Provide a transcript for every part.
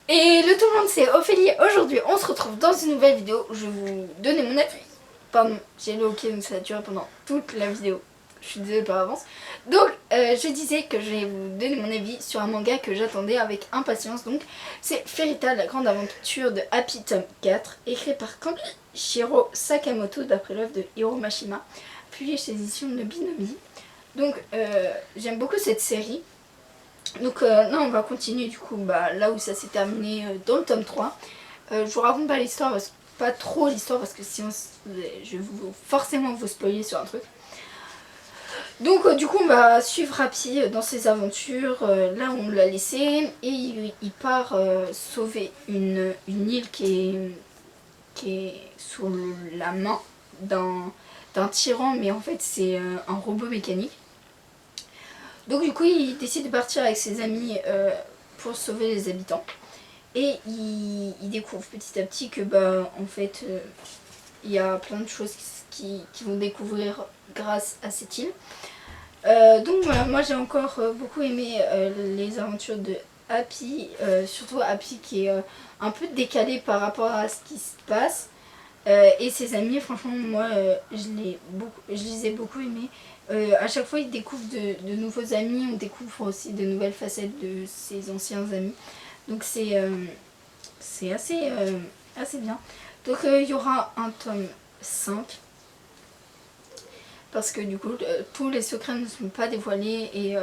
Et le tout le monde, c'est Ophélie. Aujourd'hui, on se retrouve dans une nouvelle vidéo. Je vais vous donner mon avis. Pardon, j'ai le hockey, donc ça a duré pendant toute la vidéo. Je suis désolée par avance. Donc, je disais que je vais vous donner mon avis sur un manga que j'attendais avec impatience. Donc, c'est Fairy Tail, la grande aventure de Happy tome 4, écrit par Kanjiro Sakamoto, d'après l'œuvre de Hiro Mashima, publié chez les éditions Nobinomi. Donc, j'aime beaucoup cette série. Donc là on va continuer du coup là où ça s'est terminé dans le tome 3. Je vous raconte pas l'histoire, pas trop l'histoire parce que sinon je vais forcément vous spoiler sur un truc. Donc du coup on va suivre Happy dans ses aventures, là où on l'a laissé, et il part sauver une île qui est sous la main d'un tyran, mais en fait c'est un robot mécanique. Donc du coup il décide de partir avec ses amis pour sauver les habitants. Et il découvre petit à petit que en fait il y a plein de choses qui vont découvrir grâce à cette île. Donc voilà, moi j'ai encore beaucoup aimé les aventures de Happy, surtout Happy qui est un peu décalé par rapport à ce qui se passe. Et ses amis, franchement moi je les ai beaucoup aimés. À chaque fois il découvre de nouveaux amis, on découvre aussi de nouvelles facettes de ses anciens amis. Donc c'est assez bien. Donc il y aura un tome 5. Parce que du coup tous les secrets ne sont pas dévoilés et,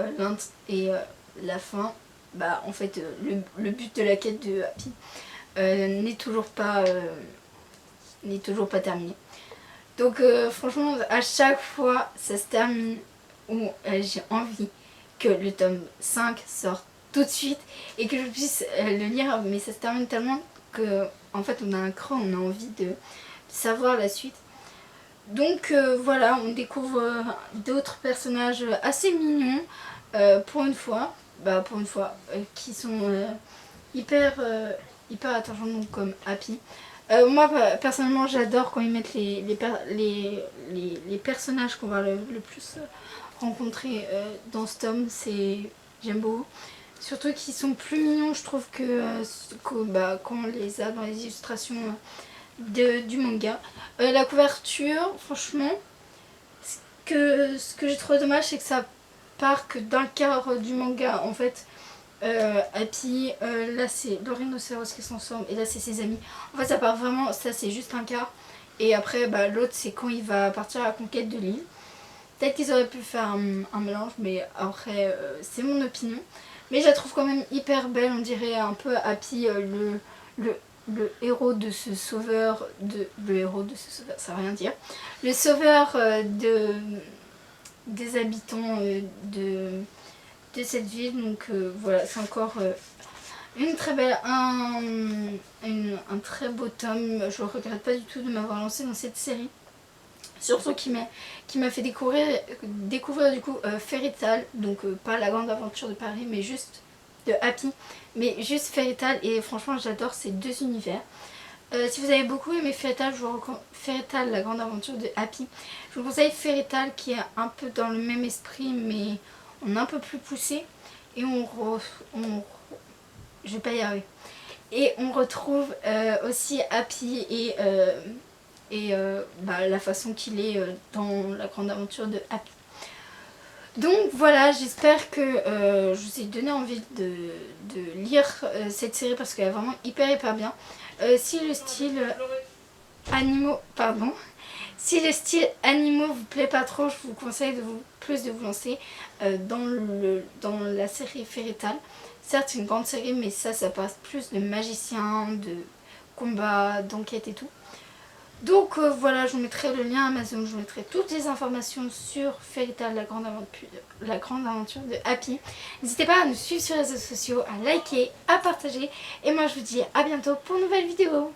la fin, en fait le but de la quête de Happy n'est toujours pas terminé. Donc franchement à chaque fois ça se termine où j'ai envie que le tome 5 sorte tout de suite et que je puisse le lire, mais ça se termine tellement que en fait on a un creux, on a envie de savoir la suite. Donc voilà, on découvre d'autres personnages assez mignons pour une fois, qui sont hyper attachants, comme Happy. Moi personnellement j'adore quand ils mettent les personnages qu'on va le plus rencontrer dans ce tome, j'aime beaucoup. Surtout qu'ils sont plus mignons, je trouve, quand on les a dans les illustrations du manga. La couverture, franchement, ce que j'ai trouvé dommage, c'est que ça part que d'un quart du manga. En fait, Happy, là c'est le rhinocéros qui s'en sort, et là c'est ses amis. En fait, ça part vraiment, ça c'est juste un quart. Et après, l'autre c'est quand il va partir à la conquête de l'île. Peut-être qu'ils auraient pu faire un mélange, mais après, c'est mon opinion. Mais je la trouve quand même hyper belle, on dirait un peu Happy, le héros de ce sauveur, ça veut rien dire. Le sauveur des habitants de cette ville. Donc voilà, c'est encore une très belle, un très beau tome. Je ne regrette pas du tout de m'avoir lancé dans cette série. Surtout qui m'a fait découvrir du coup Fairy Tail, donc pas la grande aventure de Paris, mais juste de Happy, mais juste Fairy Tail, et franchement j'adore ces deux univers. Si vous avez beaucoup aimé Fairy Tail, je vous recommande Fairy Tail, la grande aventure de Happy. Je vous conseille Fairy Tail qui est un peu dans le même esprit, mais on est un peu plus poussé, et je vais pas y arriver. Et on retrouve aussi Happy et la façon qu'il est dans la grande aventure de Happy. Donc voilà, j'espère que je vous ai donné envie de lire cette série parce qu'elle est vraiment hyper bien. Si le style animaux vous plaît pas trop, je vous conseille de vous lancer dans la série Fairy Tail. Certes c'est une grande série, mais ça passe plus de magiciens, de combats, d'enquête et tout. Donc voilà, je vous mettrai le lien Amazon, je vous mettrai toutes les informations sur Fairy Tail, la grande aventure de Happy. N'hésitez pas à nous suivre sur les réseaux sociaux, à liker, à partager. Et moi je vous dis à bientôt pour une nouvelle vidéo.